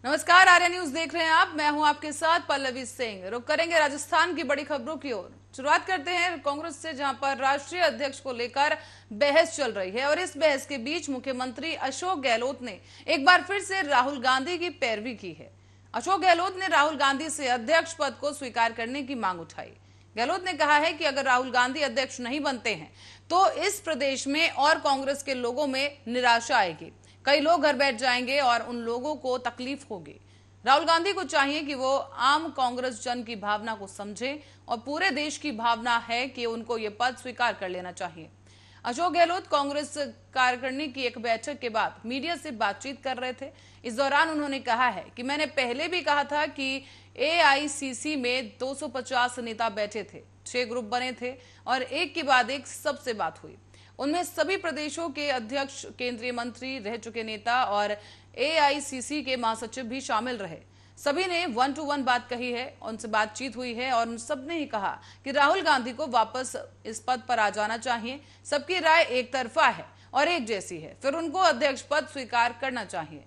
नमस्कार, आर्या न्यूज देख रहे हैं आप। मैं हूं आपके साथ पल्लवी सिंह। रुक करेंगे राजस्थान की बड़ी खबरों की ओर। शुरुआत करते हैं कांग्रेस से, जहां पर राष्ट्रीय अध्यक्ष को लेकर बहस चल रही है और इस बहस के बीच मुख्यमंत्री अशोक गहलोत ने एक बार फिर से राहुल गांधी की पैरवी की है। अशोक गहलोत ने राहुल गांधी से अध्यक्ष पद को स्वीकार करने की मांग उठाई। गहलोत ने कहा है कि अगर राहुल गांधी अध्यक्ष नहीं बनते हैं तो इस प्रदेश में और कांग्रेस के लोगों में निराशा आएगी। कई लोग घर बैठ जाएंगे और उन लोगों को तकलीफ होगी। राहुल गांधी को चाहिए कि वो आम कांग्रेस जन की भावना को समझे और पूरे देश की भावना है कि उनको ये पद स्वीकार कर लेना चाहिए। अशोक गहलोत कांग्रेस कार्यकारिणी की एक बैठक के बाद मीडिया से बातचीत कर रहे थे। इस दौरान उन्होंने कहा है कि मैंने पहले भी कहा था कि एआईसीसी में 250 नेता बैठे थे, 6 ग्रुप बने थे और एक के बाद एक सबसे बात हुई। उनमें सभी प्रदेशों के अध्यक्ष, केंद्रीय मंत्री, रह चुके नेता और एआईसीसी के महासचिव भी शामिल रहे। सभी ने 1 to 1 बात कही है, उनसे बातचीत हुई है और उन सब ने ही कहा कि राहुल गांधी को वापस इस पद पर आ जाना चाहिए। सबकी राय एक तरफा है और एक जैसी है, फिर उनको अध्यक्ष पद स्वीकार करना चाहिए।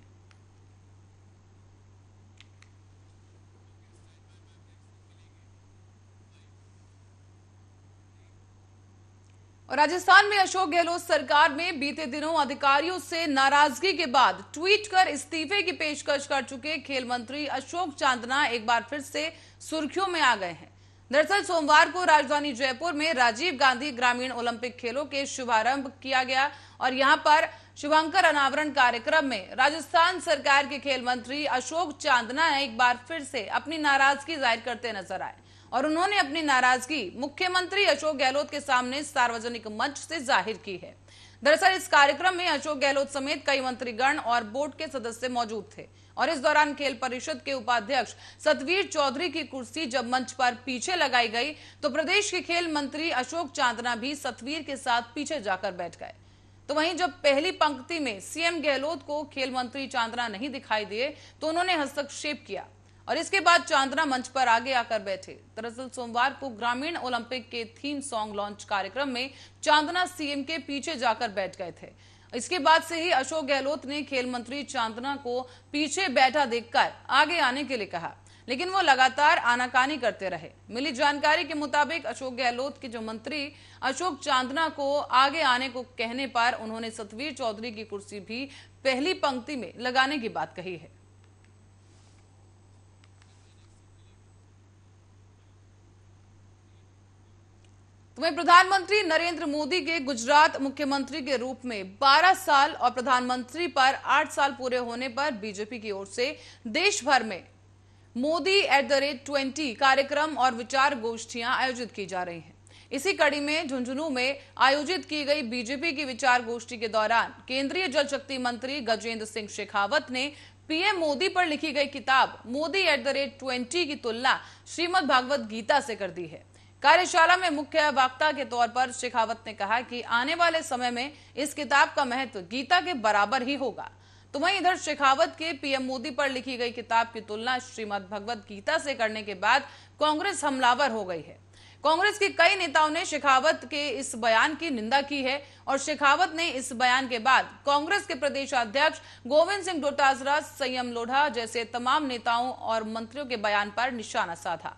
और राजस्थान में अशोक गहलोत सरकार में बीते दिनों अधिकारियों से नाराजगी के बाद ट्वीट कर इस्तीफे की पेशकश कर चुके खेल मंत्री अशोक चांदना एक बार फिर से सुर्खियों में आ गए हैं। दरअसल सोमवार को राजधानी जयपुर में राजीव गांधी ग्रामीण ओलंपिक खेलों के शुभारंभ किया गया और यहां पर शुभांकर अनावरण कार्यक्रम में राजस्थान सरकार के खेल मंत्री अशोक चांदना एक बार फिर से अपनी नाराजगी जाहिर करते नजर आए और उन्होंने अपनी नाराजगी मुख्यमंत्री अशोक गहलोत के सामने सार्वजनिक मंच से जाहिर की है। दरअसल इस कार्यक्रम में अशोक गहलोत समेत कई मंत्रीगण और बोर्ड के सदस्य मौजूद थे और इस दौरान खेल परिषद के उपाध्यक्ष सतवीर चौधरी की कुर्सी जब मंच पर पीछे लगाई गई तो प्रदेश के खेल मंत्री अशोक चांदना भी सतवीर के साथ पीछे जाकर बैठ गए। तो वहीं जब पहली पंक्ति में सीएम गहलोत को खेल मंत्री चांदना नहीं दिखाई दिए तो उन्होंने हस्तक्षेप किया और इसके बाद चांदना मंच पर आगे आकर बैठे। दरअसल सोमवार को ग्रामीण ओलंपिक के थीम सॉन्ग लॉन्च कार्यक्रम में चांदना सीएम के पीछे जाकर बैठ गए थे। इसके बाद से ही अशोक गहलोत ने खेल मंत्री चांदना को पीछे बैठा देखकर आगे आने के लिए कहा, लेकिन वो लगातार आनाकानी करते रहे। मिली जानकारी के मुताबिक अशोक गहलोत के जो मंत्री अशोक चांदना को आगे आने को कहने पर उन्होंने सतवीर चौधरी की कुर्सी भी पहली पंक्ति में लगाने की बात कही है। वहीं प्रधानमंत्री नरेंद्र मोदी के गुजरात मुख्यमंत्री के रूप में 12 साल और प्रधानमंत्री पर 8 साल पूरे होने पर बीजेपी की ओर से देश भर में मोदी@20 कार्यक्रम और विचार गोष्ठियां आयोजित की जा रही हैं। इसी कड़ी में झुंझुनू में आयोजित की गई बीजेपी की विचार गोष्ठी के दौरान केंद्रीय जल शक्ति मंत्री गजेंद्र सिंह शेखावत ने पीएम मोदी पर लिखी गई किताब मोदी@20 की तुलना श्रीमद् भागवत गीता से कर दी है। कार्यशाला में मुख्य वक्ता के तौर पर शेखावत ने कहा कि आने वाले समय में इस किताब का महत्व गीता के बराबर ही होगा। तो वहीं इधर शेखावत के पीएम मोदी पर लिखी गई किताब की तुलना श्रीमद् भगवत गीता से करने के बाद कांग्रेस हमलावर हो गई है। कांग्रेस के कई नेताओं ने शेखावत के इस बयान की निंदा की है और शेखावत ने इस बयान के बाद कांग्रेस के प्रदेश अध्यक्ष गोविंद सिंह डोटासरा, संयम लोढ़ा जैसे तमाम नेताओं और मंत्रियों के बयान पर निशाना साधा।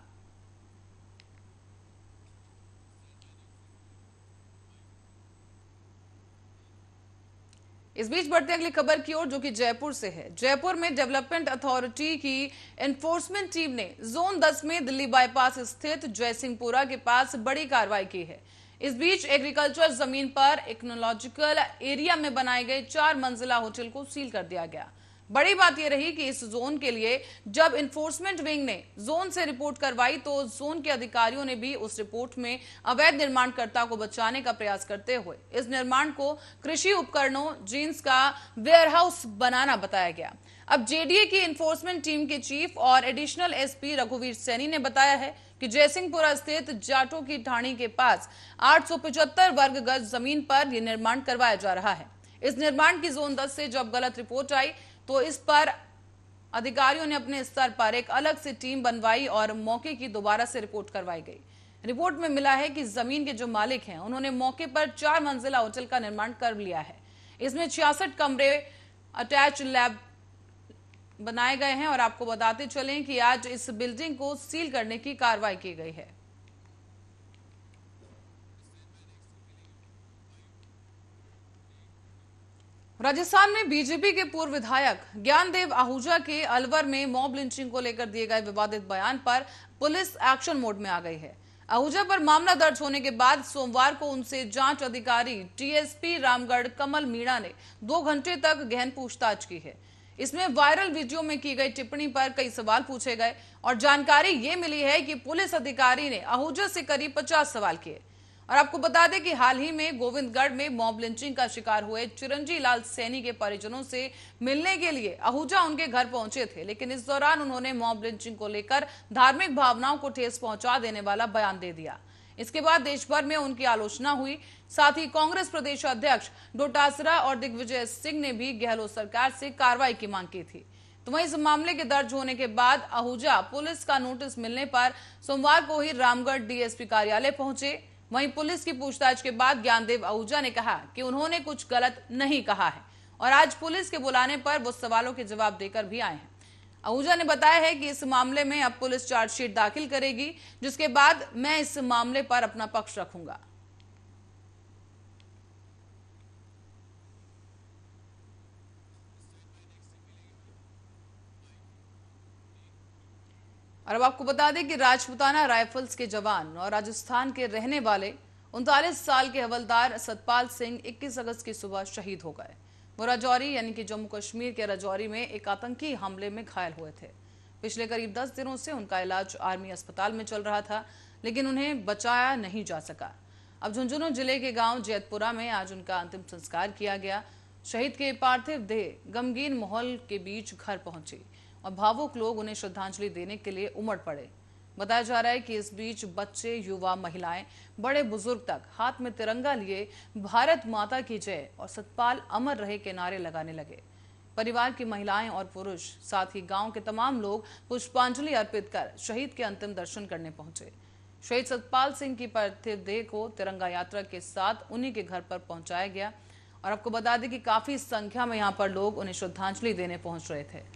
इस बीच बढ़ते अगली खबर की ओर, जो कि जयपुर से है। जयपुर में डेवलपमेंट अथॉरिटी की एनफोर्समेंट टीम ने जोन 10 में दिल्ली बाईपास स्थित जयसिंहपुरा के पास बड़ी कार्रवाई की है। इस बीच एग्रीकल्चर जमीन पर इकोनॉलॉजिकल एरिया में बनाए गए 4 मंजिला होटल को सील कर दिया गया। बड़ी बात यह रही कि इस जोन के लिए जब इन्फोर्समेंट विंग ने जोन से रिपोर्ट करवाई तो जोन के अधिकारियों ने भी उस रिपोर्ट में अवैध निर्माणकर्ता को बचाने का प्रयास करते हुए इस निर्माण को कृषि उपकरणों जींस का वेयरहाउस बनाना बताया गया। अब जेडीए की इन्फोर्समेंट टीम के चीफ और एडिशनल एसपी रघुवीर सैनी ने बताया है कि जयसिंहपुरा स्थित जाटों की ढाणी के पास 875 वर्ग गज जमीन पर यह निर्माण करवाया जा रहा है। इस निर्माण की जोन 10 से जब गलत रिपोर्ट आई तो इस पर अधिकारियों ने अपने स्तर पर एक अलग से टीम बनवाई और मौके की दोबारा से रिपोर्ट करवाई गई। रिपोर्ट में मिला है कि जमीन के जो मालिक हैं उन्होंने मौके पर 4 मंजिला होटल का निर्माण कर लिया है। इसमें 66 कमरे, अटैच लैब बनाए गए हैं और आपको बताते चलें कि आज इस बिल्डिंग को सील करने की कार्रवाई की गई है। राजस्थान में बीजेपी के पूर्व विधायक ज्ञानदेव आहूजा के अलवर में मॉब लिंचिंग को लेकर दिए गए विवादित बयान पर पुलिस एक्शन मोड में आ गई है। आहूजा पर मामला दर्ज होने के बाद सोमवार को उनसे जांच अधिकारी टीएसपी रामगढ़ कमल मीणा ने 2 घंटे तक गहन पूछताछ की है। इसमें वायरल वीडियो में की गई टिप्पणी पर कई सवाल पूछे गए और जानकारी ये मिली है कि पुलिस अधिकारी ने आहूजा से करीब 50 सवाल किए। और आपको बता दें कि हाल ही में गोविंदगढ़ में मॉब लिंचिंग का शिकार हुए चिरंजी लाल सैनी के परिजनों से मिलने के लिए आहूजा उनके घर पहुंचे थे, लेकिन इस दौरान उन्होंने मॉब लिंचिंग को लेकर धार्मिक भावनाओं को ठेस पहुंचा देने वाला बयान दे दिया। इसके बाद देश भर में उनकी आलोचना हुई। साथ ही कांग्रेस प्रदेश अध्यक्ष डोटासरा और दिग्विजय सिंह ने भी गहलोत सरकार से कार्रवाई की मांग की थी। तो वहीं इस मामले के दर्ज होने के बाद आहूजा पुलिस का नोटिस मिलने पर सोमवार को ही रामगढ़ डीएसपी कार्यालय पहुंचे। वहीं पुलिस की पूछताछ के बाद ज्ञानदेव आहूजा ने कहा कि उन्होंने कुछ गलत नहीं कहा है और आज पुलिस के बुलाने पर वो सवालों के जवाब देकर भी आए हैं। आहूजा ने बताया है कि इस मामले में अब पुलिस चार्जशीट दाखिल करेगी, जिसके बाद मैं इस मामले पर अपना पक्ष रखूंगा। और अब आपको बता दें कि राजपूताना राइफल्स के जवान और राजस्थान के रहने वाले 39 साल के हवलदार सतपाल सिंह 21 अगस्त की सुबह शहीद हो गए। वो राजौरी यानी कि जम्मू कश्मीर के राजौरी में एक आतंकी हमले में घायल हुए थे। पिछले करीब 10 दिनों से उनका इलाज आर्मी अस्पताल में चल रहा था, लेकिन उन्हें बचाया नहीं जा सका। अब झुंझुनू जिले के गांव जैतपुरा में आज उनका अंतिम संस्कार किया गया। शहीद के पार्थिव देह गमगीन माहौल के बीच घर पहुंची और भावुक लोग उन्हें श्रद्धांजलि देने के लिए उमड़ पड़े। बताया जा रहा है कि इस बीच बच्चे, युवा, महिलाएं, बड़े बुजुर्ग तक हाथ में तिरंगा लिए भारत माता की जय और सतपाल अमर रहे के नारे लगाने लगे। परिवार की महिलाएं और पुरुष, साथ ही गांव के तमाम लोग पुष्पांजलि अर्पित कर शहीद के अंतिम दर्शन करने पहुंचे। शहीद सतपाल सिंह की पार्थिव देह को तिरंगा यात्रा के साथ उन्हीं के घर पर पहुंचाया गया। और आपको बता दें कि काफी संख्या में यहाँ पर लोग उन्हें श्रद्धांजलि देने पहुंच रहे थे।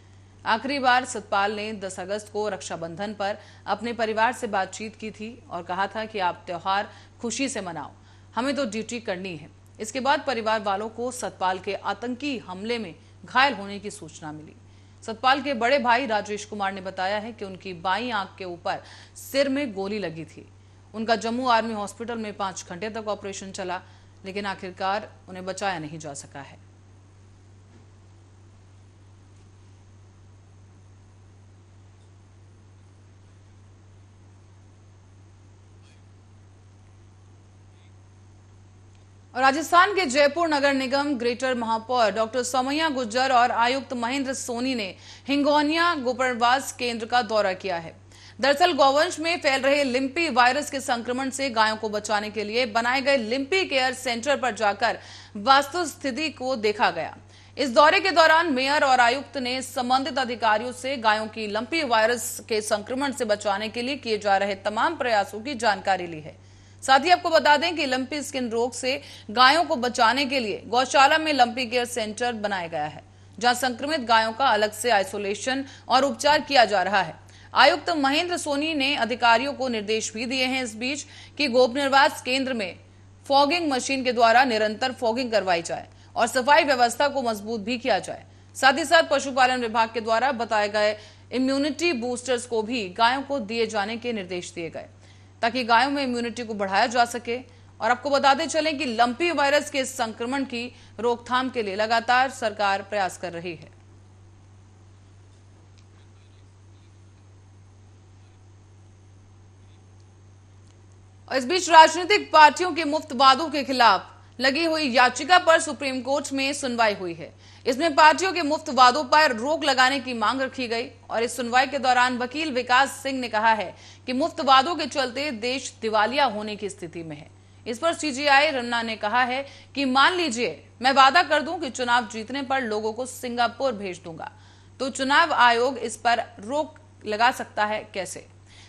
आखिरी बार सतपाल ने 10 अगस्त को रक्षाबंधन पर अपने परिवार से बातचीत की थी और कहा था कि आप त्योहार खुशी से मनाओ, हमें तो ड्यूटी करनी है। इसके बाद परिवार वालों को सतपाल के आतंकी हमले में घायल होने की सूचना मिली। सतपाल के बड़े भाई राजेश कुमार ने बताया है कि उनकी बाईं आंख के ऊपर सिर में गोली लगी थी। उनका जम्मू आर्मी हॉस्पिटल में 5 घंटे तक ऑपरेशन चला, लेकिन आखिरकार उन्हें बचाया नहीं जा सका है। राजस्थान के जयपुर नगर निगम ग्रेटर महापौर डॉक्टर समैया गुज्जर और आयुक्त महेंद्र सोनी ने हिंगोनिया गोपरवास केंद्र का दौरा किया है। दरअसल गौवंश में फैल रहे लिम्पी वायरस के संक्रमण से गायों को बचाने के लिए बनाए गए लिम्पी केयर सेंटर पर जाकर वास्तुस्थिति को देखा गया। इस दौरे के दौरान मेयर और आयुक्त ने संबंधित अधिकारियों से गायों की लंपी वायरस के संक्रमण से बचाने के लिए किए जा रहे तमाम प्रयासों की जानकारी ली है। साथ ही आपको बता दें कि लंपी स्किन रोग से गायों को बचाने के लिए गौशाला में लंपी केयर सेंटर बनाया गया है, जहां संक्रमित गायों का अलग से आइसोलेशन और उपचार किया जा रहा है। आयुक्त महेंद्र सोनी ने अधिकारियों को निर्देश भी दिए हैं इस बीच कि गोपनिर्वास केंद्र में फॉगिंग मशीन के द्वारा निरंतर फॉगिंग करवाई जाए और सफाई व्यवस्था को मजबूत भी किया जाए। साथ ही साथ पशुपालन विभाग के द्वारा बताए गए इम्यूनिटी बूस्टर्स को भी गायों को दिए जाने के निर्देश दिए गए, ताकि गायों में इम्यूनिटी को बढ़ाया जा सके। और आपको बताते चलें कि लंपी वायरस के संक्रमण की रोकथाम के लिए लगातार सरकार प्रयास कर रही है। और इस बीच राजनीतिक पार्टियों के मुफ्त वादों के खिलाफ लगी हुई याचिका पर सुप्रीम कोर्ट में सुनवाई हुई है। इसमें पार्टियों के मुफ्त वादों पर रोक लगाने की मांग रखी गई और इस सुनवाई के दौरान वकील विकास सिंह ने कहा है कि मुफ्त वादों के चलते देश दिवालिया होने की स्थिति में है। इस पर सीजेआई रन्ना ने कहा है कि मान लीजिए मैं वादा कर दूं कि चुनाव जीतने पर लोगों को सिंगापुर भेज दूंगा, तो चुनाव आयोग इस पर रोक लगा सकता है कैसे?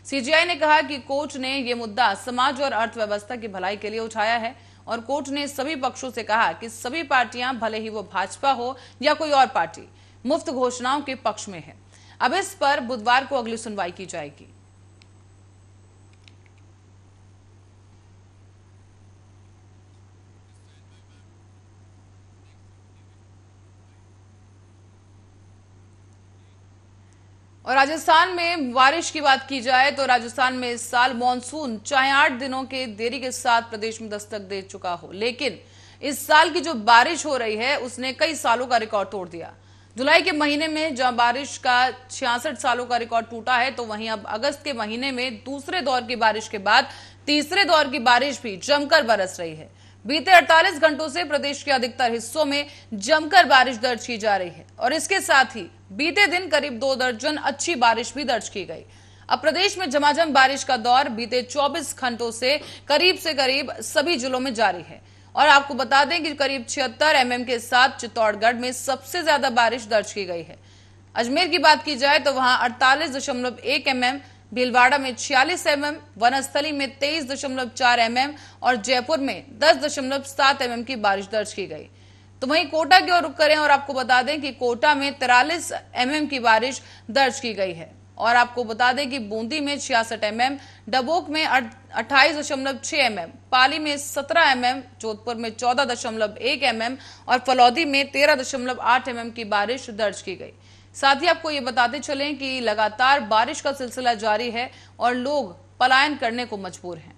सीजेआई ने कहा कि कोर्ट ने यह मुद्दा समाज और अर्थव्यवस्था की भलाई के लिए उठाया है और कोर्ट ने सभी पक्षों से कहा कि सभी पार्टियां, भले ही वो भाजपा हो या कोई और पार्टी, मुफ्त घोषणाओं के पक्ष में है। अब इस पर बुधवार को अगली सुनवाई की जाएगी। और राजस्थान में बारिश की बात की जाए तो राजस्थान में इस साल मॉनसून चाहे 8 दिनों के देरी के साथ प्रदेश में दस्तक दे चुका हो, लेकिन इस साल की जो बारिश हो रही है उसने कई सालों का रिकॉर्ड तोड़ दिया। जुलाई के महीने में जहां बारिश का 66 सालों का रिकॉर्ड टूटा है, तो वहीं अब अगस्त के महीने में दूसरे दौर की बारिश के बाद तीसरे दौर की बारिश भी जमकर बरस रही है। बीते 48 घंटों से प्रदेश के अधिकतर हिस्सों में जमकर बारिश दर्ज की जा रही है और इसके साथ ही बीते दिन करीब 2 दर्जन अच्छी बारिश भी दर्ज की गई। अब प्रदेश में झमाझम बारिश का दौर बीते 24 घंटों से करीब सभी जिलों में जारी है और आपको बता दें कि करीब 76 mm के साथ चित्तौड़गढ़ में सबसे ज्यादा बारिश दर्ज की गई है। अजमेर की बात की जाए तो वहां 48.1 mm, भीलवाड़ा में 46 mm, वनस्थली में 23.4 mm और जयपुर में 10.7 mm की बारिश दर्ज की गई। तो वहीं कोटा की ओर रुख करें और आपको बता दें कि कोटा में 43 mm की बारिश दर्ज की गई है और आपको बता दें कि बूंदी में 66 mm, डबोक में 28.6 mm, पाली में 17 mm, जोधपुर में 14.1 mm और फलौदी में 13.8 mm की बारिश दर्ज की गई। साथ ही आपको ये बताते चलें कि लगातार बारिश का सिलसिला जारी है और लोग पलायन करने को मजबूर हैं।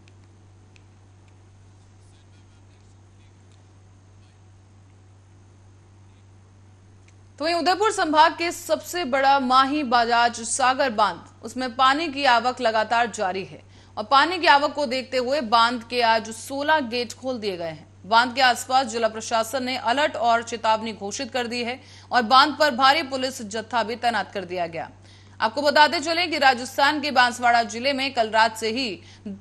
तो वहीं उदयपुर संभाग के सबसे बड़ा माही बजाज सागर बांध, उसमें पानी की आवक लगातार जारी है और पानी की आवक को देखते हुए बांध के आज 16 गेट खोल दिए गए हैं। बांध के आसपास जिला प्रशासन ने अलर्ट और चेतावनी घोषित कर दी है और बांध पर भारी पुलिस जत्था भी तैनात कर दिया गया। आपको बताते चलें कि राजस्थान के बांसवाड़ा जिले में कल रात से ही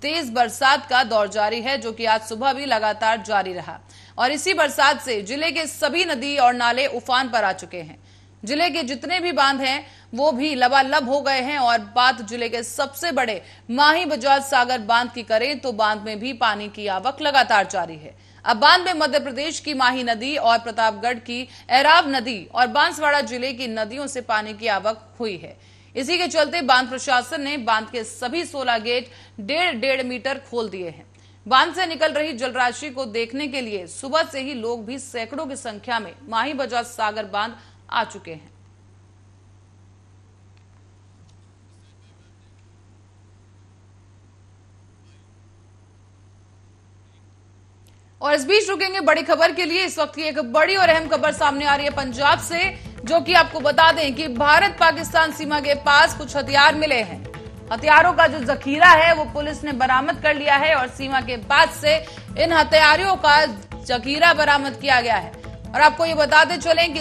तेज बरसात का दौर जारी है, जो कि आज सुबह भी लगातार जारी रहा और इसी बरसात से जिले के सभी नदी और नाले उफान पर आ चुके हैं। जिले के जितने भी बांध हैं वो भी लबालब हो गए हैं और बात जिले के सबसे बड़े माही बजाज सागर बांध की करें तो बांध में भी पानी की आवक लगातार जारी है। अब बांध में मध्य प्रदेश की माही नदी और प्रतापगढ़ की एराव नदी और बांसवाड़ा जिले की नदियों से पानी की आवक हुई है। इसी के चलते बांध प्रशासन ने बांध के सभी 16 गेट 1.5 मीटर खोल दिए हैं। बांध से निकल रही जलराशि को देखने के लिए सुबह से ही लोग भी सैकड़ों की संख्या में माही बजाज सागर बांध आ चुके हैं। और इस बीच रुकेंगे बड़ी खबर के लिए। इस वक्त की एक बड़ी और अहम खबर सामने आ रही है पंजाब से, जो कि आपको बता दें कि भारत पाकिस्तान सीमा के पास कुछ हथियार मिले हैं। हथियारों का जो जखीरा है वो पुलिस ने बरामद कर लिया है और सीमा के पास से इन हथियारों का जखीरा बरामद किया गया है। और आपको ये बताते चलें कि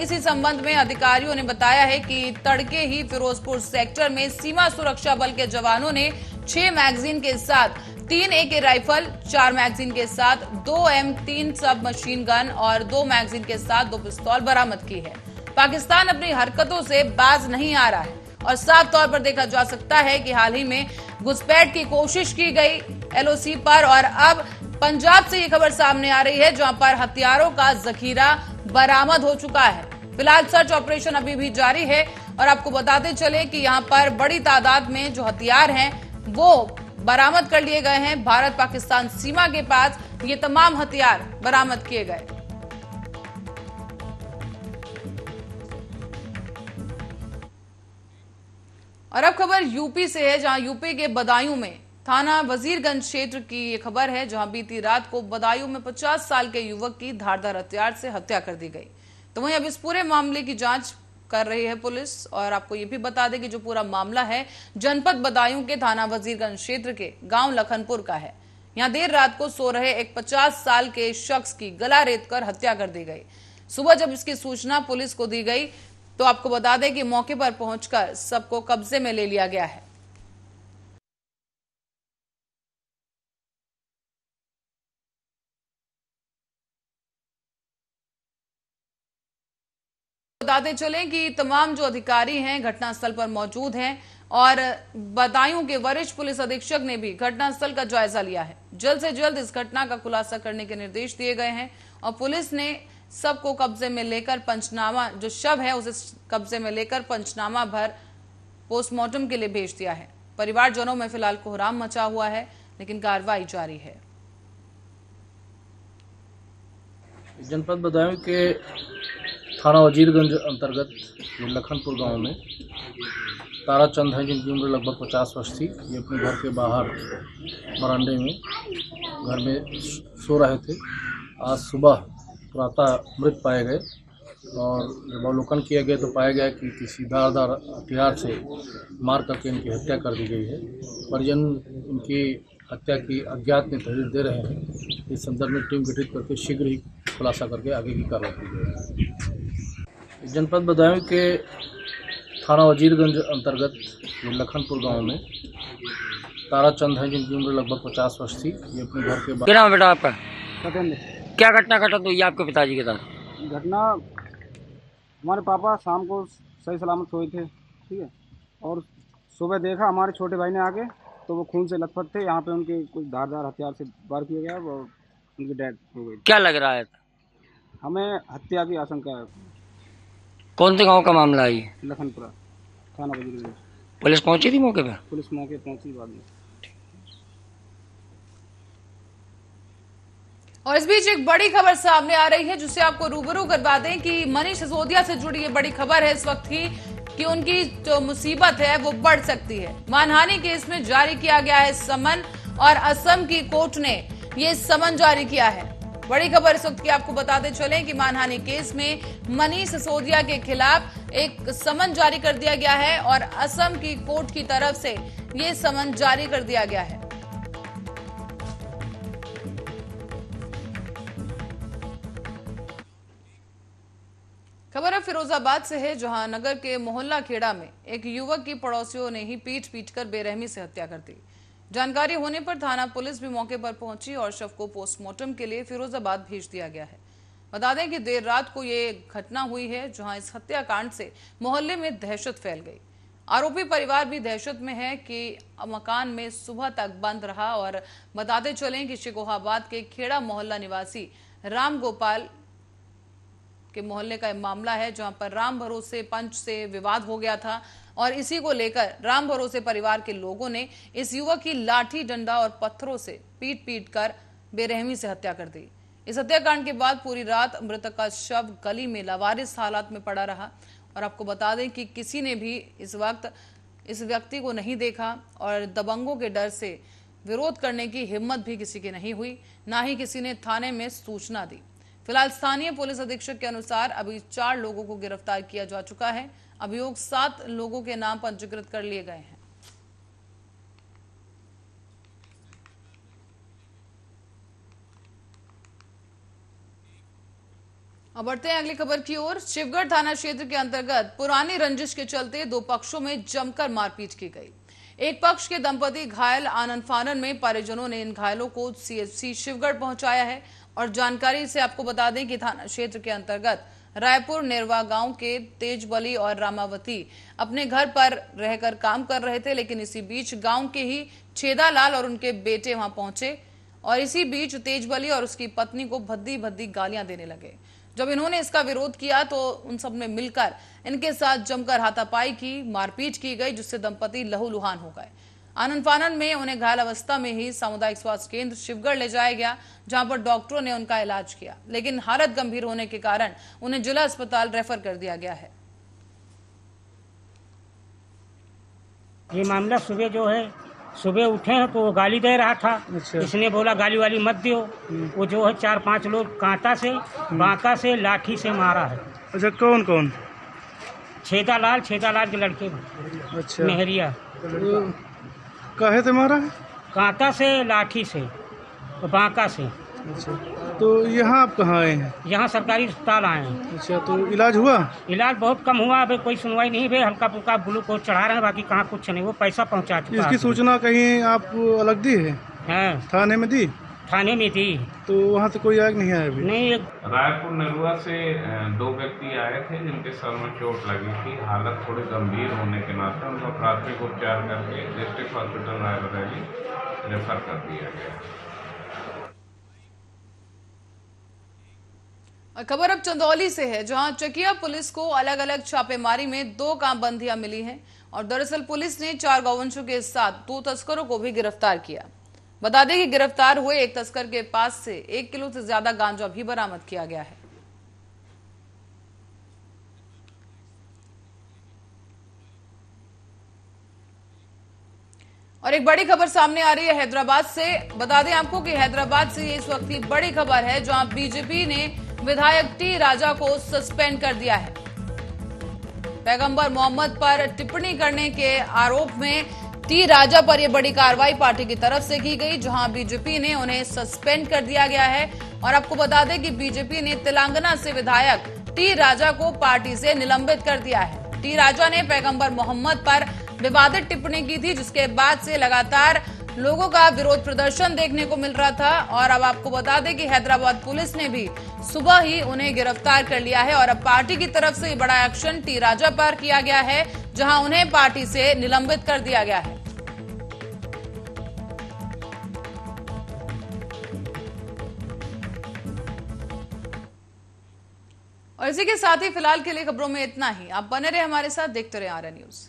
इसी संबंध में अधिकारियों ने बताया है कि तड़के ही फिरोजपुर सेक्टर में सीमा सुरक्षा बल के जवानों ने 6 मैगजीन के साथ 3 AK राइफल, 4 मैगजीन के साथ 2 M3 सब मशीन गन और 2 मैगजीन के साथ 2 पिस्तौल बरामद की है। पाकिस्तान अपनी हरकतों से बाज नहीं आ रहा है और साफ तौर पर देखा जा सकता है कि हाल ही में घुसपैठ की कोशिश की गई LOC पर और अब पंजाब से ये खबर सामने आ रही है जहां पर हथियारों का जखीरा बरामद हो चुका है। फिलहाल सर्च ऑपरेशन अभी भी जारी है और आपको बताते चले कि यहां पर बड़ी तादाद में जो हथियार हैं वो बरामद कर लिए गए हैं। भारत पाकिस्तान सीमा के पास ये तमाम हथियार बरामद किए गए। और अब खबर यूपी से है, जहां यूपी के बदायूं में थाना वजीरगंज क्षेत्र की ये खबर है, जहां बीती रात को बदायूं में 50 साल के युवक की धारदार हथियार से हत्या कर दी गई। तो वहीं अब इस पूरे मामले की जांच कर रही है पुलिस। और आपको ये भी बता दें कि जो पूरा मामला है जनपद बदायूं के थाना वजीरगंज क्षेत्र के गांव लखनपुर का है। यहां देर रात को सो रहे एक 50 साल के शख्स की गला रेतकर हत्या कर दी गई। सुबह जब इसकी सूचना पुलिस को दी गई तो आपको बता दें कि मौके पर पहुंचकर सबको कब्जे में ले लिया गया है। बताते चलें कि तमाम जो अधिकारी हैं घटनास्थल पर मौजूद हैं और बदायूं के वरिष्ठ पुलिस अधीक्षक ने भी घटनास्थल का जायजा लिया है। जल्द से जल्द इस घटना का खुलासा करने के निर्देश दिए गए हैं और पुलिस ने सबको कब्जे में लेकर पंचनामा, जो शव है उसे कब्जे में लेकर पंचनामा भर पोस्टमार्टम के लिए भेज दिया है। परिवारजनों में फिलहाल कोहराम मचा हुआ है, लेकिन कार्रवाई जारी है। जनपद बदायूं के थाना वजीरगंज अंतर्गत लखनपुर गांव में ताराचंद हैं, जिनकी उम्र लगभग 50 वर्ष थी। ये अपने घर के बाहर बरामदे में घर में सो रहे थे। आज सुबह प्रातः मृत पाए गए और जब अवलोकन किया गया तो पाया गया कि किसी धारदार हथियार से मार करके इनकी हत्या कर दी गई है। परिजन इनकी हत्या की अज्ञात में तहरीर दे रहे हैं। इस संदर्भ में टीम गठित करके शीघ्र ही खुलासा करके आगे की कार्रवाई की जाएगी। जनपद बदायूं के थाना वजीरगंज अंतर्गत लखनपुर गांव में ताराचंद हैं, जिनकी उम्र लगभग 50 वर्ष थी। ये अपने घर के क्या नाम बेटा आपका? सत्येंद्र। क्या घटना घटा तो ये आपके पिताजी के साथ? घटना, हमारे पापा शाम को सही सलामत सोए थे, ठीक है, और सुबह देखा हमारे छोटे भाई ने आके, तो वो खून से लथपथ थे। यहाँ पे उनके कुछ धारदार हथियार से वार किया गया और उनकी डेथ हो गई। क्या लग रहा है? हमें हत्या की आशंका है। कौन से गांव का मामला है ये? लखनपुरा थाना वजीरगंज। पुलिस पहुंची थी मौके पे? पुलिस मौके पहुंची बाद में। और इस बीच एक बड़ी खबर सामने आ रही है, जिसे आपको रूबरू करवा दें कि मनीष सिसोदिया से जुड़ी ये बड़ी खबर है इस वक्त की, कि उनकी जो मुसीबत है वो बढ़ सकती है। मानहानि केस में जारी किया गया है समन, और असम की कोर्ट ने ये समन जारी किया है। बड़ी खबर इस वक्त की आपको बताते चले कि मानहानि केस में मनीष सिसोदिया के खिलाफ एक समन जारी कर दिया गया है और असम की कोर्ट की तरफ से ये समन जारी कर दिया गया है। खबर अब फिरोजाबाद से है, जहां नगर के मोहल्ला खेड़ा में एक युवक की पड़ोसियों ने ही पीट कर बेरहमी से हत्या कर दी। जानकारी होने पर थाना पुलिस भी मौके पर पहुंची और शव को पोस्टमार्टम के लिए फिरोजाबाद भेज दिया गया है। बता दें कि देर रात को ये घटना हुई है, जहां इस हत्याकांड से मोहल्ले में दहशत फैल गई। आरोपी परिवार भी दहशत में है कि मकान में सुबह तक बंद रहा। और बताते चलें कि शिकोहाबाद के खेड़ा मोहल्ला निवासी राम गोपाल के मोहल्ले का मामला है, जहां पर राम भरोसे पंच से विवाद हो गया था और इसी को लेकर राम भरोसे परिवार के लोगों ने इस युवक की लाठी, डंडा और पत्थरों से पीट कर बेरहमी से हत्या कर दी। इस हत्याकांड के बाद पूरी रात मृतक का शव गली में लावारिस हालात में पड़ा रहा। और आपको बता दें कि किसी ने भी इस वक्त इस व्यक्ति को नहीं देखा और दबंगों के डर से विरोध करने की हिम्मत भी किसी की नहीं हुई, ना ही किसी ने थाने में सूचना दी। फिलहाल स्थानीय पुलिस अधीक्षक के अनुसार अभी 4 लोगों को गिरफ्तार किया जा चुका है। अभियोग 7 लोगों के नाम पंजीकृत कर लिए गए हैं। अब बढ़ते हैं अगली खबर की ओर। शिवगढ़ थाना क्षेत्र के अंतर्गत पुरानी रंजिश के चलते 2 पक्षों में जमकर मारपीट की गई। एक पक्ष के दंपति घायल आनन फानन में परिजनों ने इन घायलों को सीएचसी शिवगढ़ पहुंचाया है। और जानकारी से आपको बता दें कि थाना क्षेत्र के अंतर्गत रायपुर नेरवा गांव के तेजबली और रामावती अपने घर पर रहकर काम कर रहे थे, लेकिन इसी बीच गांव के ही छेदालाल और उनके बेटे वहां पहुंचे और इसी बीच तेजबली और उसकी पत्नी को भद्दी भद्दी गालियां देने लगे। जब इन्होंने इसका विरोध किया तो उन सब ने मिलकर इनके साथ जमकर हाथापाई की, मारपीट की गई, जिससे दंपति लहूलुहान हो गए। आनंद फानन में उन्हें घायल अवस्था में ही सामुदायिक स्वास्थ्य केंद्र शिवगढ़ ले जाया गया, जहां पर डॉक्टरों ने उनका इलाज किया, लेकिन हालत गंभीर होने के कारण उन्हें जिला अस्पताल रेफर कर दिया गया है। ये मामला सुबह जो है, सुबह उठे हैं तो वो गाली दे रहा था। अच्छा। इसने बोला गाली वाली मत दियो। वो जो है 4-5 लोग कांटा से, बांका से, लाठी से मारा है। अच्छा, कौन कौन? छेदालाल के लड़के। अच्छा, मेहरिया। काहे से मारा है? कांटा से, लाठी से और बांका से। अच्छा, तो यहाँ आप कहाँ आए हैं? यहाँ सरकारी अस्पताल आए हैं। अच्छा, तो इलाज हुआ? इलाज बहुत कम हुआ, अभी कोई सुनवाई नहीं हुई। हल्का फुल्का ग्लूकोज चढ़ा रहे हैं, बाकी कहाँ कुछ नहीं। वो पैसा पहुँचा चुका है। इसकी सूचना कहीं आप अलग दी है? हाँ, थाने में दी? थाने में दी। तो वहाँ से कोई आग नहीं आया अभी? नहीं। रायपुर नेरुआ से 2 व्यक्ति आए थे जिनके सर में चोट लगी थी। हालत थोड़ी गंभीर होने के नाते उनका प्राथमिक उपचार करके डिस्ट्रिक्ट हॉस्पिटल रायबरेली रेफर कर दिया गया। और खबर अब चंदौली से है, जहां चकिया पुलिस को अलग अलग छापेमारी में 2 कामबंदियां मिली हैं और दरअसल पुलिस ने 4 गौवंशों के साथ 2 तस्करों को भी गिरफ्तार किया। बता दें कि गिरफ्तार हुए एक तस्कर के पास से 1 किलो से ज्यादा गांजा भी बरामद किया गया है। और एक बड़ी खबर सामने आ रही है हैदराबाद से। बता दें आपको कि हैदराबाद से ये इस वक्त की बड़ी खबर है, जहां बीजेपी ने विधायक टी राजा को सस्पेंड कर दिया है। पैगंबर मोहम्मद पर टिप्पणी करने के आरोप में टी राजा पर यह बड़ी कार्रवाई पार्टी की तरफ से की गई, जहां बीजेपी ने उन्हें सस्पेंड कर दिया गया है। और आपको बता दें कि बीजेपी ने तेलंगाना से विधायक टी राजा को पार्टी से निलंबित कर दिया है। टी राजा ने पैगंबर मोहम्मद पर विवादित टिप्पणी की थी, जिसके बाद से लगातार लोगों का विरोध प्रदर्शन देखने को मिल रहा था। और अब आपको बता दें कि हैदराबाद पुलिस ने भी सुबह ही उन्हें गिरफ्तार कर लिया है और अब पार्टी की तरफ से बड़ा एक्शन टी राजा पर किया गया है, जहां उन्हें पार्टी से निलंबित कर दिया गया है। और इसी के साथ ही फिलहाल के लिए खबरों में इतना ही। आप बने रहे हमारे साथ, देखते रहे आर्या न्यूज।